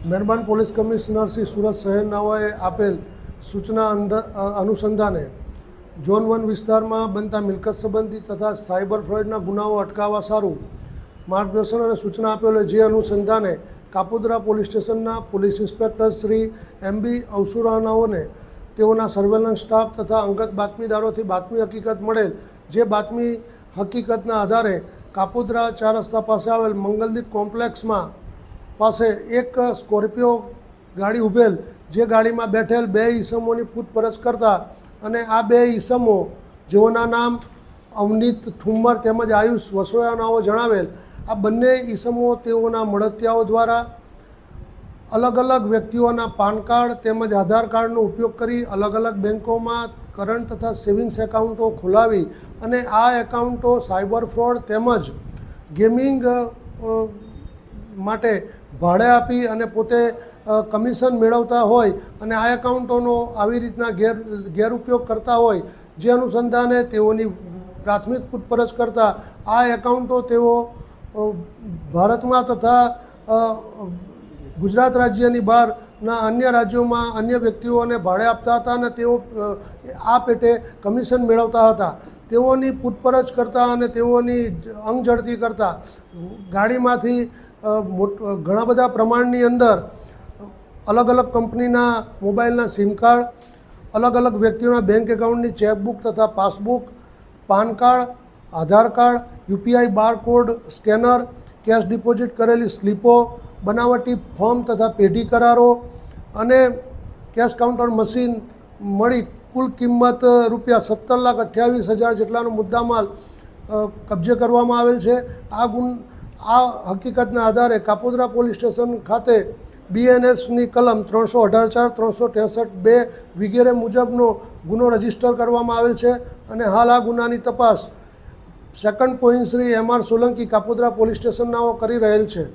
મહેરબાન police commissioner Shri Surat શહેરનાઓએ આપેલ સૂચના અનુસંધાને ઝોન 1 વિસ્તારમાં બનતા મિલકત સંબંધી તથા સાયબર ફ્રોડના ગુનાઓ અટકાવવા સારું માર્ગદર્શન અને સૂચના આપેલ જે અનુસંધાને કાપોદ્રા પોલીસ સ્ટેશનના પોલીસ ઇન્સ્પેક્ટર શ્રી MB અવસુરાનાઓને તેઓના સર્વેલન્સ સ્ટાફ તથા અંગત બાતમીદારોથી બાતમી હકીકત મળેલ, જે બાતમી હકીકતના આધારે કાપોદ્રા 4 રસ્તા પાસે આવેલ મંગલદીપ કોમ્પ્લેક્સમાં પાસે એક સ્કોર્પિયો ગાડી ઉભેલ, જે ગાડીમાં બેઠેલ 2 ઈસમોની પૂછપરછ કરતા અને આ 2 ઈસમો જેઓના નામ અવનીત ઠુમ્મર તેમજ આયુષ વસોયાનાઓ જણાવેલ, આ બંને ઈસમો તેઓના મળતિયાઓ દ્વારા અલગ અલગ વ્યક્તિઓના પાન કાર્ડ તેમજ આધાર કાર્ડનો ઉપયોગ કરી અલગ અલગ બેન્કોમાં કરંટ તથા સેવિંગ્સ એકાઉન્ટો ખોલાવી અને આ એકાઉન્ટો સાયબર ફ્રોડ તેમજ ગેમિંગ માટે ભાડે આપી અને પોતે કમિશન મેળવતા હોય અને આ એકાઉન્ટોનો આવી રીતના ગેરઉપયોગ કરતા હોય, જે અનુસંધાને તેઓની પ્રાથમિક પૂછપરછ કરતાં આ એકાઉન્ટો તેઓ ભારતમાં તથા ગુજરાત રાજ્યની બહારના અન્ય રાજ્યોમાં અન્ય વ્યક્તિઓને ભાડે આપતા હતા અને તેઓ આ પેટે કમિશન મેળવતા હતા. તેઓની પૂછપરછ કરતાં અને તેઓની અંગઝડતી કરતાં ગાડીમાંથી ઘણા બધા પ્રમાણની અંદર અલગ અલગ કંપનીના મોબાઈલના સિમ કાર્ડ, અલગ અલગ વ્યક્તિઓના બેંક એકાઉન્ટની ચેકબુક તથા passbook, PAN card, Aadhaar card, UPI barcode scanner, cash deposit કરેલી સ્લીપો, બનાવટી ફોર્મ તથા પેઢી કરારો અને કેશ કાઉન્ટર મશીન મળી કુલ કિંમત ₹17,28,000 જેટલાનો મુદ્દામાલ કબજે કરવામાં આવેલ છે. આ હકીકતના આધારે કાપોદ્રા પોલીસ સ્ટેશન ખાતે BNSની કલમ 318(4), 363(2) વગેરે મુજબનો ગુનો રજીસ્ટર કરવામાં આવેલ છે અને હાલ આ ગુનાની તપાસ second point Shri MR Solanki Kapodra police સ્ટેશનનાઓ કરી રહેલ છે.